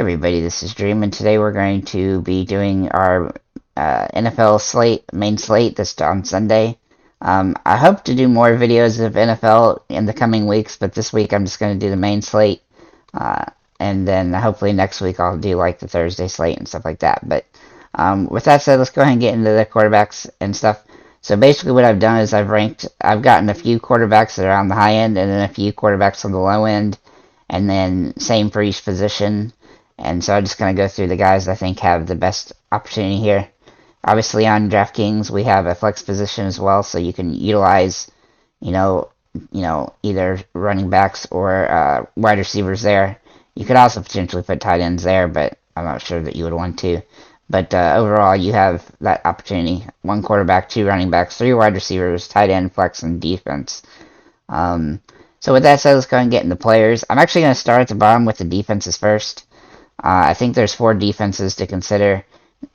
Everybody, this is Dream, and today we're going to be doing our NFL main slate this on Sunday. I hope to do more videos of NFL in the coming weeks, but this week I'm just going to do the main slate, uh, and then hopefully next week I'll do like the Thursday slate and stuff like that. But with that said, let's go ahead and get into the quarterbacks and stuff. So basically what I've done is I've gotten a few quarterbacks that are on the high end, and then a few quarterbacks on the low end, and then same for each position. And so I'm just going to go through the guys I think have the best opportunity here. Obviously on DraftKings we have a flex position as well, so you can utilize, either running backs or wide receivers there. You could also potentially put tight ends there, but I'm not sure that you would want to. But overall, you have that opportunity: one quarterback, two running backs, three wide receivers, tight end, flex, and defense. So with that said, let's go ahead and get into players. I'm actually going to start at the bottom with the defenses first. I think there's four defenses to consider,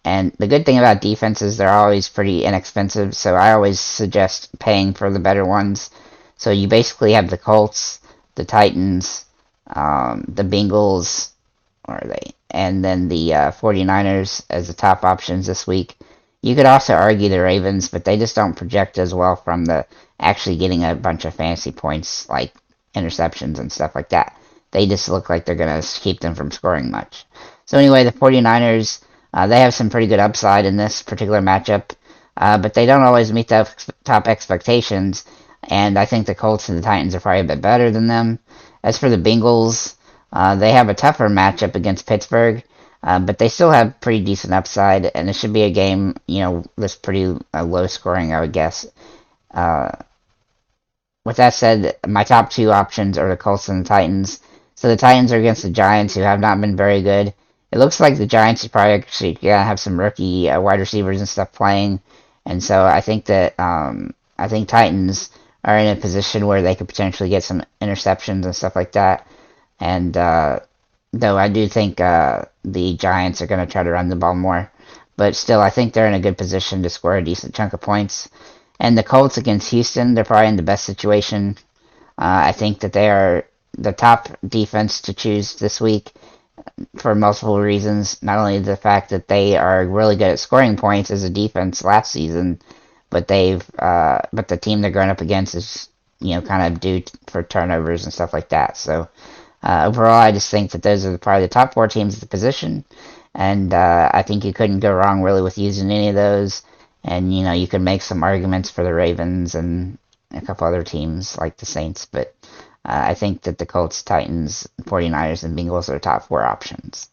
and the good thing about defenses, they're always pretty inexpensive, so I always suggest paying for the better ones. So you basically have the Colts, the Titans, the Bengals, or they, and then the 49ers as the top options this week. You could also argue the Ravens, but they just don't project as well from the actually getting a bunch of fantasy points like interceptions and stuff like that. They just look like they're going to keep them from scoring much. So anyway, the 49ers, they have some pretty good upside in this particular matchup, but they don't always meet the top expectations, and I think the Colts and the Titans are probably a bit better than them. As for the Bengals, they have a tougher matchup against Pittsburgh, but they still have pretty decent upside, and it should be a game, that's pretty low scoring, I would guess. With that said, my top two options are the Colts and the Titans. So the Titans are against the Giants, who have not been very good. It looks like the Giants are probably actually going to have some rookie wide receivers and stuff playing, and so I think that I think Titans are in a position where they could potentially get some interceptions and stuff like that. And though I do think the Giants are going to try to run the ball more, but still I think they're in a good position to score a decent chunk of points. And the Colts against Houston, they're probably in the best situation. I think that they are the top defense to choose this week for multiple reasons. Not only the fact that they are really good at scoring points as a defense last season, but but the team they're going up against is kind of due for turnovers and stuff like that. So overall, I just think that those are probably the top four teams at the position, and I think you couldn't go wrong really with using any of those. And you could make some arguments for the Ravens and a couple other teams like the Saints, but I think that the Colts, Titans, 49ers, and Bengals are top four options.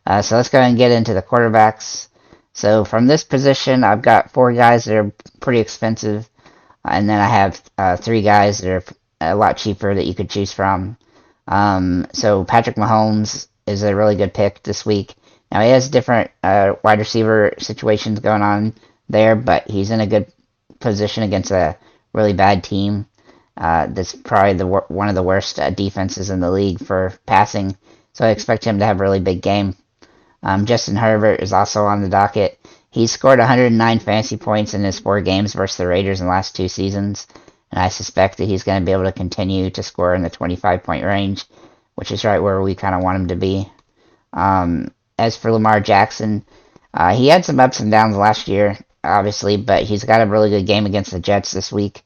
So let's go ahead and get into the quarterbacks. So from this position, I've got four guys that are pretty expensive, and then I have three guys that are a lot cheaper that you could choose from. So Patrick Mahomes is a really good pick this week. Now he has different wide receiver situations going on there, but he's in a good position against a really bad team. That's probably one of the worst defenses in the league for passing, so I expect him to have a really big game. Justin Herbert is also on the docket. He's scored 109 fantasy points in his 4 games versus the Raiders in the last 2 seasons, and I suspect that he's going to be able to continue to score in the 25-point range, which is right where we kind of want him to be. As for Lamar Jackson, he had some ups and downs last year, obviously, but he's got a really good game against the Jets this week.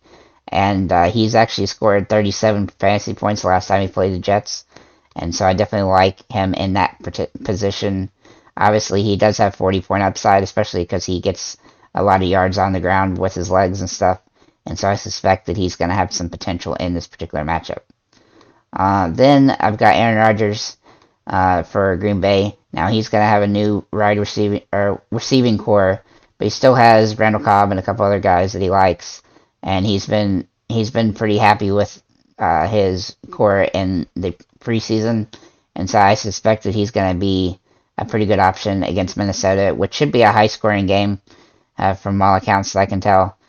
And he's actually scored 37 fantasy points the last time he played the Jets. And so I definitely like him in that position. Obviously, he does have 40-point upside, especially because he gets a lot of yards on the ground with his legs and stuff. And so I suspect that he's going to have some potential in this particular matchup. Then I've got Aaron Rodgers for Green Bay. Now he's going to have a new receiving core, but he still has Randall Cobb and a couple other guys that he likes. And he's been pretty happy with his core in the preseason, and so I suspect that he's going to be a pretty good option against Minnesota, which should be a high-scoring game from all accounts that I can tell.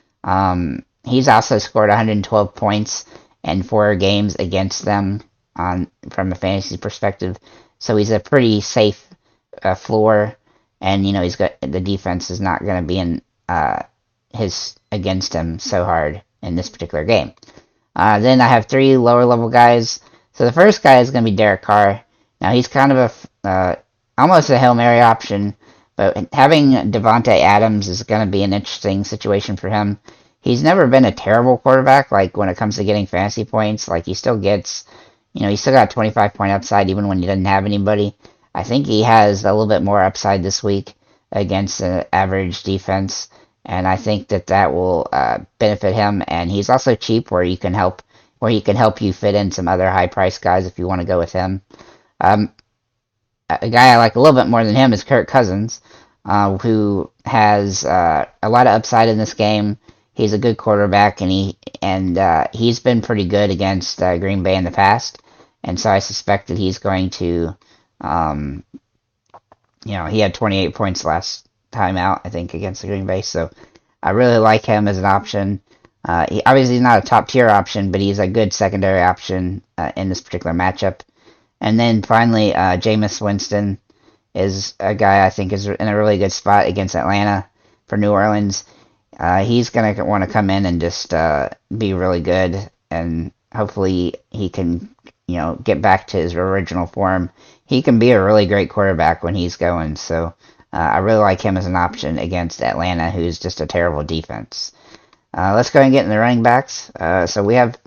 He's also scored 112 points in 4 games against them from a fantasy perspective, so he's a pretty safe floor, and he's got the defense is not going to be in against him so hard in this particular game. Then I have 3 lower level guys. So the first guy is going to be Derek Carr. Now he's kind of almost a Hail Mary option, but having Devontae Adams is going to be an interesting situation for him. He's never been a terrible quarterback, like when it comes to getting fantasy points. Like he still gets, he still got 25-point upside even when he doesn't have anybody. I think he has a little bit more upside this week against an average defense, and I think that will benefit him. And he's also cheap, where he can help you fit in some other high price guys if you want to go with him. Um, a guy I like a little bit more than him is Kirk Cousins, who has a lot of upside in this game. He's a good quarterback, and he's been pretty good against Green Bay in the past, and so I suspect that he's going to, he had 28 points last time out, I think, against the Green Bay, so I really like him as an option. He obviously not a top tier option, but he's a good secondary option in this particular matchup. And then finally, Jameis Winston is a guy I think is in a really good spot against Atlanta for New Orleans. He's going to want to come in and just be really good, and hopefully he can, get back to his original form. He can be a really great quarterback when he's going, so I really like him as an option against Atlanta, who's just a terrible defense. Let's go ahead and get in the running backs. So we have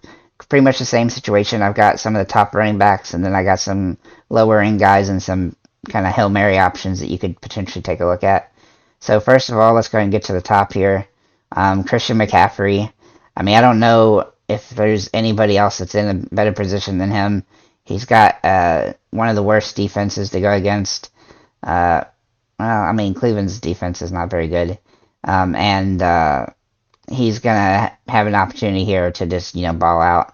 pretty much the same situation. I've got some of the top running backs, and then I got some lower end guys and some kind of Hail Mary options that you could potentially take a look at. So first of all, let's go ahead and get to the top here. Christian McCaffrey. I mean, I don't know if there's anybody else that's in a better position than him. He's got one of the worst defenses to go against. Cleveland's defense is not very good. And he's going to have an opportunity here to just, ball out.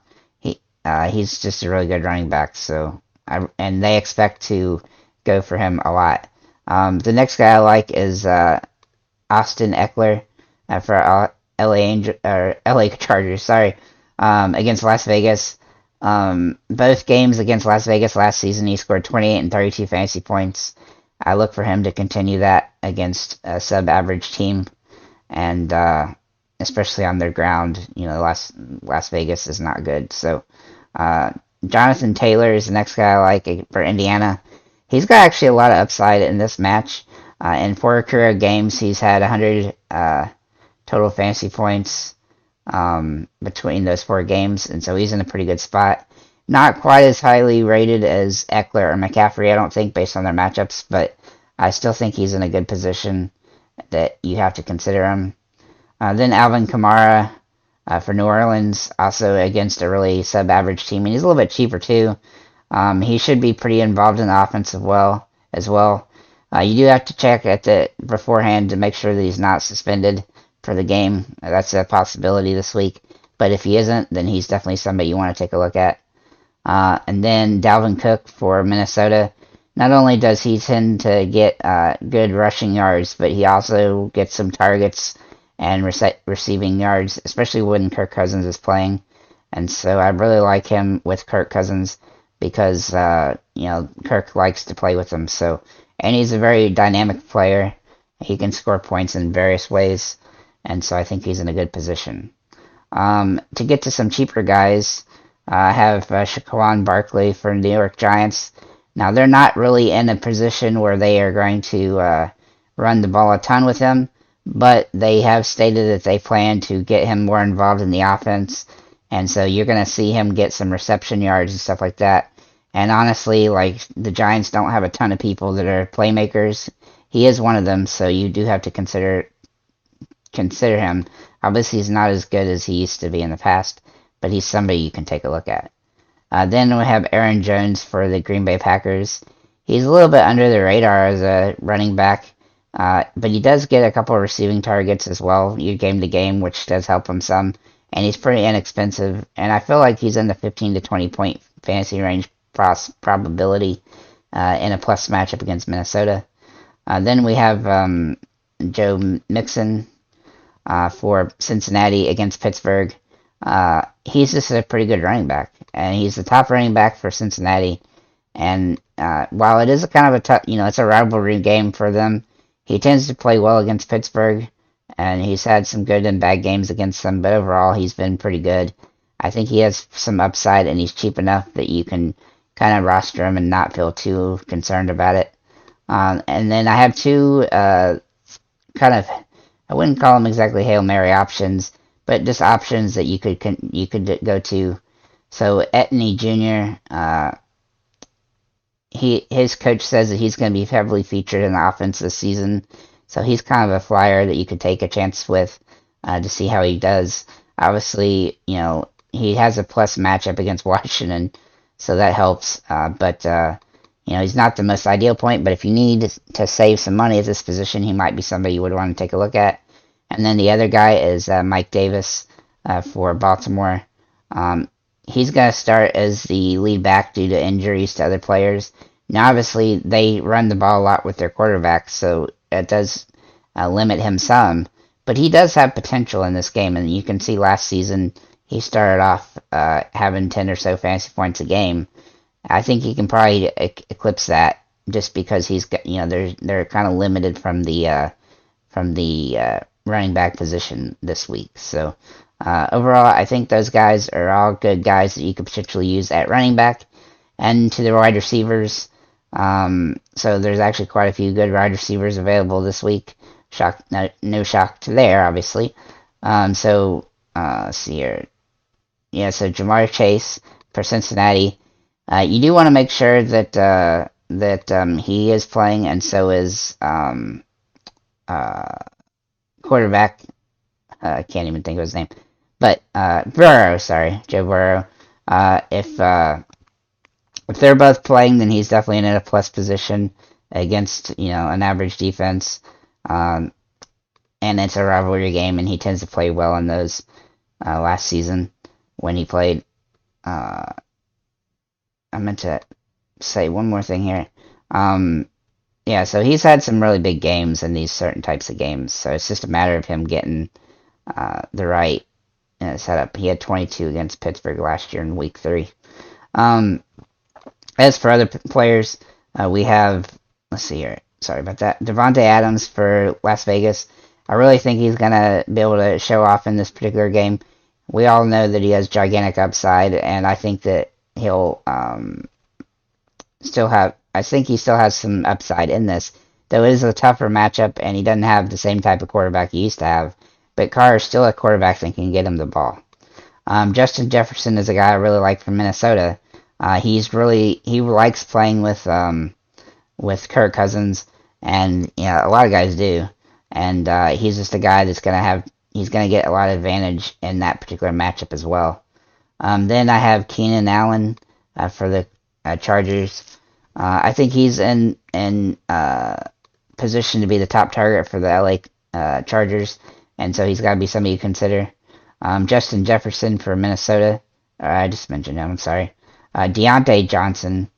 He's just a really good running back, and they expect to go for him a lot. The next guy I like is Austin Eckler for LA Chargers, against Las Vegas. Both games against Las Vegas last season, he scored 28 and 32 fantasy points. I look for him to continue that against a sub-average team, and especially on their ground. Las Vegas is not good. So Jonathan Taylor is the next guy I like for Indiana. He's got actually a lot of upside in this match. In 4 career games, he's had 100 total fantasy points between those 4 games, and so he's in a pretty good spot. Not quite as highly rated as Eckler or McCaffrey, I don't think, based on their matchups, but I still think he's in a good position that you have to consider him. Then Alvin Kamara for New Orleans, also against a really sub-average team, and he's a little bit cheaper too. He should be pretty involved in the offense as well. You do have to check beforehand to make sure that he's not suspended for the game. That's a possibility this week. But if he isn't, then he's definitely somebody you want to take a look at. And then Dalvin Cook for Minnesota. Not only does he tend to get good rushing yards, but he also gets some targets and receiving yards, especially when Kirk Cousins is playing. And so I really like him with Kirk Cousins because, Kirk likes to play with him. And he's a very dynamic player. He can score points in various ways. And so I think he's in a good position. To get to some cheaper guys, I have Saquon Barkley for New York Giants. Now, they're not really in a position where they are going to run the ball a ton with him, but they have stated that they plan to get him more involved in the offense, and so you're going to see him get some reception yards and stuff like that. And honestly, the Giants don't have a ton of people that are playmakers. He is one of them, so you do have to consider him. Obviously, he's not as good as he used to be in the past, but he's somebody you can take a look at. Then we have Aaron Jones for the Green Bay Packers. He's a little bit under the radar as a running back, but he does get a couple of receiving targets as well, game to game, which does help him some. And he's pretty inexpensive, and I feel like he's in the 15 to 20 point fantasy range probability in a plus matchup against Minnesota. Then we have Joe Mixon for Cincinnati against Pittsburgh. He's just a pretty good running back, and he's the top running back for Cincinnati. And while it is a kind of a tough, it's a rivalry game for them, he tends to play well against Pittsburgh, and he's had some good and bad games against them, but overall he's been pretty good. I think he has some upside, and he's cheap enough that you can kind of roster him and not feel too concerned about it. And then I have two kind of, I wouldn't call them exactly Hail Mary options, but just options that you could go to. So Etney Jr. His coach says that he's going to be heavily featured in the offense this season, so he's kind of a flyer that you could take a chance with to see how he does. Obviously, he has a plus matchup against Washington, so that helps. But he's not the most ideal point. But if you need to save some money at this position, he might be somebody you would want to take a look at. And then the other guy is Mike Davis for Baltimore. He's going to start as the lead back due to injuries to other players. Now, obviously, they run the ball a lot with their quarterback, so it does limit him some. But he does have potential in this game, and you can see last season he started off having 10 or so fantasy points a game. I think he can probably eclipse that just because he's got, they're kind of limited from the running back position this week. So overall, I think those guys are all good guys that you could potentially use at running back. And to the wide receivers, so there's actually quite a few good wide receivers available this week. No shock to there, obviously. Let's see here. Yeah, so Jamar Chase for Cincinnati. You do want to make sure that he is playing, and so is quarterback. I can't even think of his name, but Burrow. Sorry, Joe Burrow. If they're both playing, then he's definitely in a plus position against an average defense, and it's a rivalry game, and he tends to play well in those. Last season when he played, I meant to say one more thing here. Yeah, so he's had some really big games in these certain types of games, so it's just a matter of him getting the right setup. He had 22 against Pittsburgh last year in Week 3. As for other players, we have, let's see here, sorry about that, Devontae Adams for Las Vegas. I really think he's going to be able to show off in this particular game. We all know that he has gigantic upside, and I think that he'll I think he still has some upside in this. Though it is a tougher matchup, and he doesn't have the same type of quarterback he used to have. But Carr is still a quarterback that can get him the ball. Justin Jefferson is a guy I really like from Minnesota. He likes playing with Kirk Cousins, and a lot of guys do. And he's just a guy that's he's going to get a lot of advantage in that particular matchup as well. Then I have Keenan Allen for the Chargers. I think he's in position to be the top target for the LA Chargers, and so he's got to be somebody you consider. Justin Jefferson for Minnesota. I just mentioned him, I'm sorry. Deontay Johnson.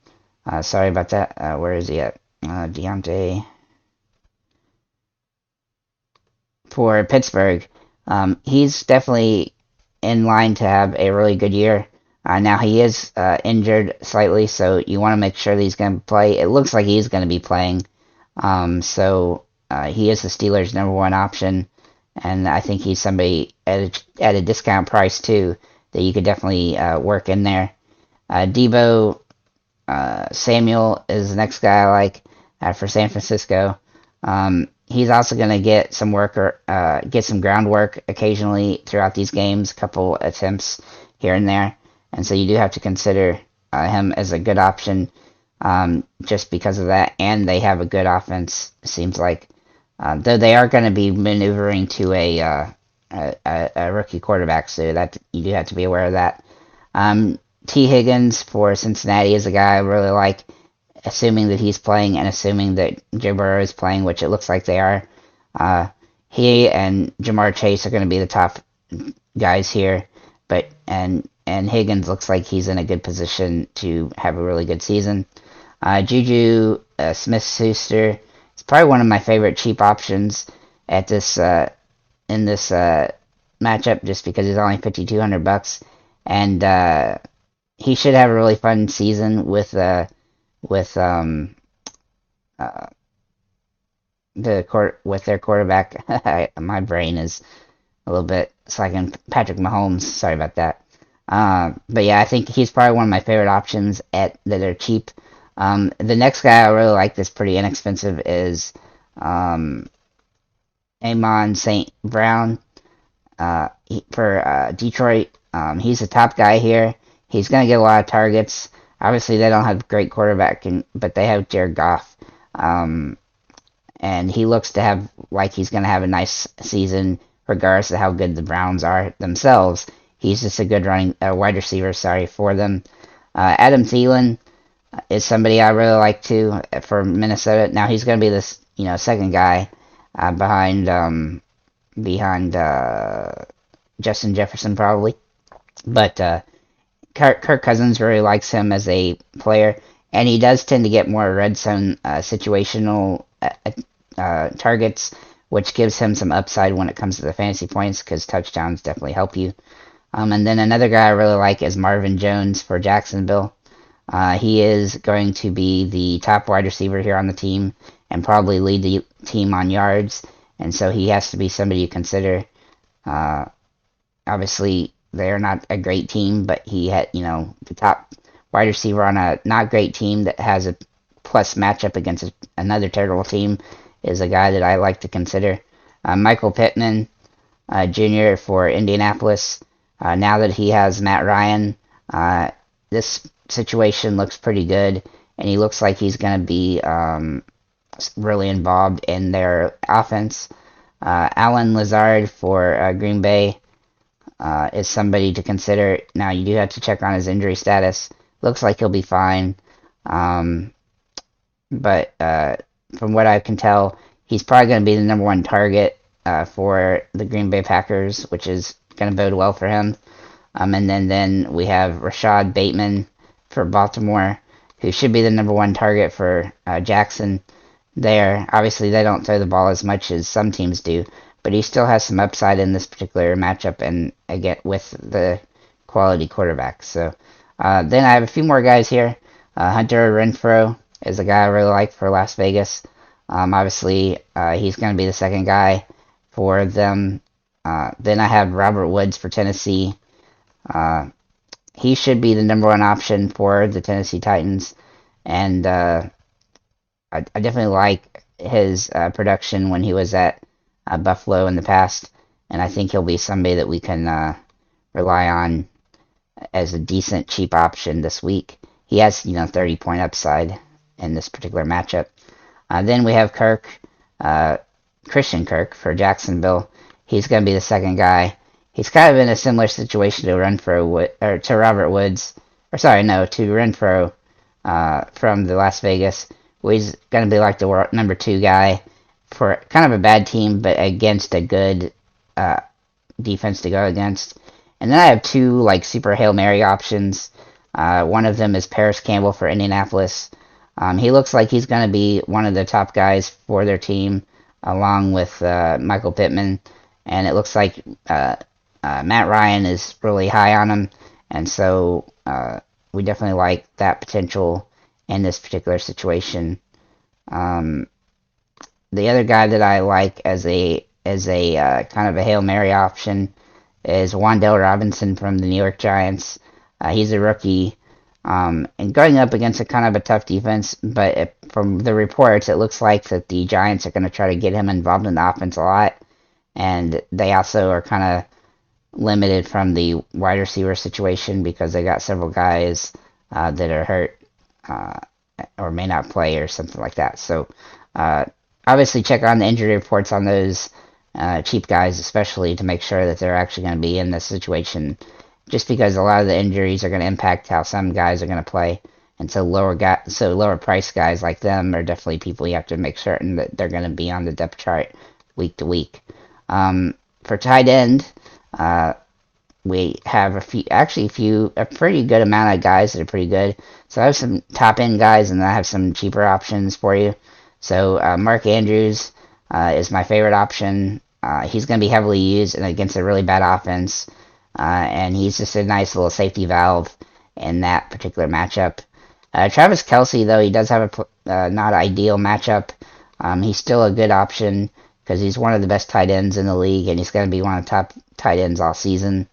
Sorry about that. Where is he at? Deontay for Pittsburgh. He's definitely in line to have a really good year. Now he is injured slightly, so you want to make sure that he's going to play. It looks like he's going to be playing. So he is the Steelers' #1 option, and I think he's somebody at a discount price too that you could definitely work in there. Deebo Samuel is the next guy I like for San Francisco. He's also going to get some work or get some groundwork occasionally throughout these games, a couple attempts here and there, and so you do have to consider him as a good option just because of that. And they have a good offense, it seems like, though they are going to be maneuvering to a rookie quarterback, so that you do have to be aware of that. T. Higgins for Cincinnati is a guy I really like, assuming that he's playing and assuming that Joe Burrow is playing, which it looks like they are. He and Jamar Chase are going to be the top guys here, and Higgins looks like he's in a good position to have a really good season. Juju Smith-Schuster is probably one of my favorite cheap options at this in this matchup, just because he's only $5,200, and he should have a really fun season with their quarterback. My brain is a little bit slacking. Patrick Mahomes. Sorry about that. But yeah, I think he's probably one of my favorite options that are cheap. The next guy I really like that's pretty inexpensive is Amon St. Brown for Detroit. He's the top guy here. He's going to get a lot of targets. Obviously, they don't have great quarterback, but they have Jared Goff. And he looks to have like he's going to have a nice season, regardless of how good the Browns are themselves. He's just a good wide receiver, for them. Adam Thielen is somebody I really like too for Minnesota. Now he's going to be this, second guy behind Justin Jefferson probably, but Kirk Cousins really likes him as a player, and he does tend to get more red zone situational targets, which gives him some upside when it comes to the fantasy points because touchdowns definitely help you. And then another guy I really like is Marvin Jones for Jacksonville. He is going to be the top wide receiver here on the team and probably lead the team on yards, and so he has to be somebody you consider. Obviously, they're not a great team, but he had, the top wide receiver on a not great team that has a plus matchup against another terrible team is a guy that I like to consider. Michael Pittman Jr. for Indianapolis. Now that he has Matt Ryan, this situation looks pretty good, and he looks like he's going to be really involved in their offense. Alan Lazard for Green Bay is somebody to consider. Now, you do have to check on his injury status. Looks like he'll be fine. But from what I can tell, he's probably going to be the number one target for the Green Bay Packers, which is going to bode well for him. And then we have Rashad Bateman for Baltimore, who should be the number one target for Jackson there. Obviously, they don't throw the ball as much as some teams do, but he still has some upside in this particular matchup and again with the quality quarterback. So then I have a few more guys here. Hunter Renfrow is a guy I really like for Las Vegas. Obviously, he's going to be the second guy for them. Then I have Robert Woods for Tennessee. He should be the number one option for the Tennessee Titans, and I definitely like his production when he was at Buffalo in the past, and I think he'll be somebody that we can rely on as a decent, cheap option this week. He has, 30-point upside in this particular matchup. Then we have Christian Kirk for Jacksonville. He's going to be the second guy. He's kind of in a similar situation to Robert Woods, to Renfrow from the Las Vegas. He's going to be like the number two guy for kind of a bad team, but against a good defense to go against. And then I have two super Hail Mary options. One of them is Paris Campbell for Indianapolis. He looks like he's going to be one of the top guys for their team, along with Michael Pittman. And it looks like Matt Ryan is really high on him, and so we definitely like that potential in this particular situation. The other guy that I like as a kind of a Hail Mary option is Wan'Dale Robinson from the New York Giants. He's a rookie, and going up against a kind of a tough defense, but from the reports, it looks like that the Giants are going to try to get him involved in the offense a lot, and they also are kind of limited from the wide receiver situation because they got several guys that are hurt or may not play or something like that. So obviously check on the injury reports on those cheap guys, especially to make sure that they're actually going to be in this situation, just because a lot of the injuries are going to impact how some guys are going to play. And so lower price guys like them are definitely people you have to make certain that they're going to be on the depth chart week to week. For tight end, we have a pretty good amount of guys that are pretty good. So I have some top end guys, and then I have some cheaper options for you. So Mark Andrews is my favorite option. He's going to be heavily used and against a really bad offense, and he's just a nice little safety valve in that particular matchup. Travis Kelce, though, he does have a not ideal matchup. He's still a good option because he's one of the best tight ends in the league, and he's going to be one of the top tight ends all season.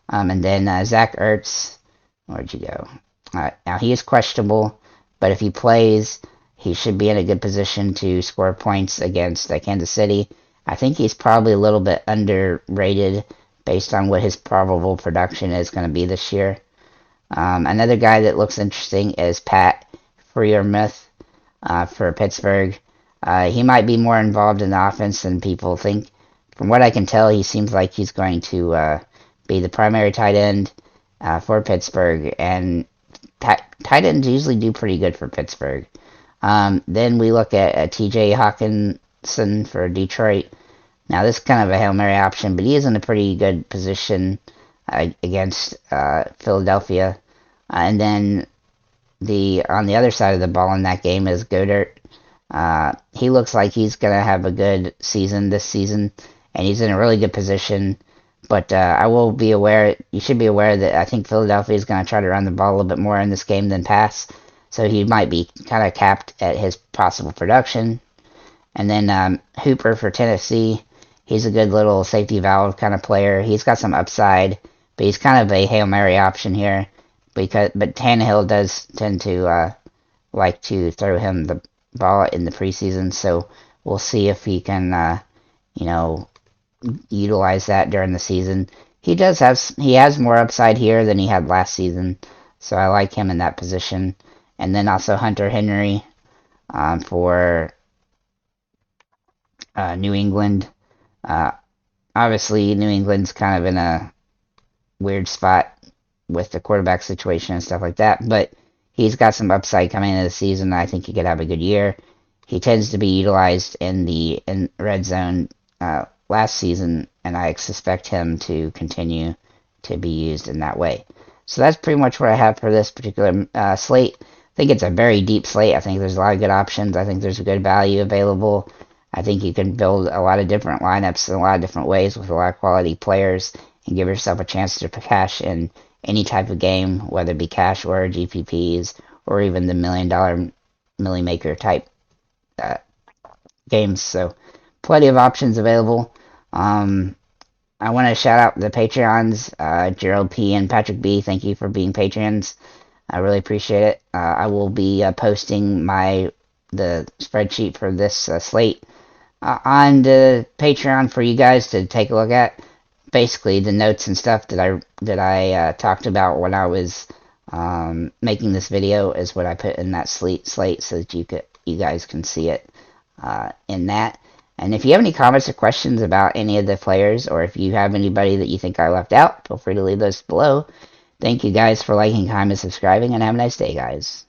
And then Zach Ertz, where'd you go? Now he is questionable, but if he plays, he should be in a good position to score points against Kansas City. I think he's probably a little bit underrated based on what his probable production is going to be this year. Another guy that looks interesting is Pat Freiermuth for Pittsburgh. He might be more involved in the offense than people think. From what I can tell, he seems like he's going to be the primary tight end for Pittsburgh, and tight ends usually do pretty good for Pittsburgh. Then we look at T.J. Hawkinson for Detroit. Now, this is kind of a Hail Mary option, but he is in a pretty good position against Philadelphia. And then on the other side of the ball in that game is Goddard. He looks like he's going to have a good season this season, and he's in a really good position. But you should be aware that I think Philadelphia is going to try to run the ball a little bit more in this game than pass. So he might be kind of capped at his possible production. And then Hooper for Tennessee. He's a good little safety valve kind of player. He's got some upside, but he's kind of a Hail Mary option here. But Tannehill does tend to like to throw him the ball in the preseason, so we'll see if he can, utilize that during the season. He has more upside here than he had last season, so I like him in that position. And then also Hunter Henry for New England. Obviously, New England's kind of in a weird spot with the quarterback situation and stuff like that, but he's got some upside coming into the season. I think he could have a good year. He tends to be utilized in red zone last season, and I suspect him to continue to be used in that way. So that's pretty much what I have for this particular slate. I think it's a very deep slate. I think there's a lot of good options. I think there's a good value available. I think you can build a lot of different lineups in a lot of different ways with a lot of quality players and give yourself a chance to cash in any type of game, whether it be cash or GPPs or even the $1 million Millie Maker type games. So plenty of options available. I want to shout out the Patreons, Gerald P. and Patrick B. Thank you for being Patreons. I really appreciate it. I will be posting the spreadsheet for this slate on the Patreon for you guys to take a look at. Basically, the notes and stuff that I talked about when I was making this video is what I put in that slate so that you guys can see it in that. And if you have any comments or questions about any of the players, or if you have anybody that you think I left out, feel free to leave those below. Thank you guys for liking, commenting, subscribing, and have a nice day, guys.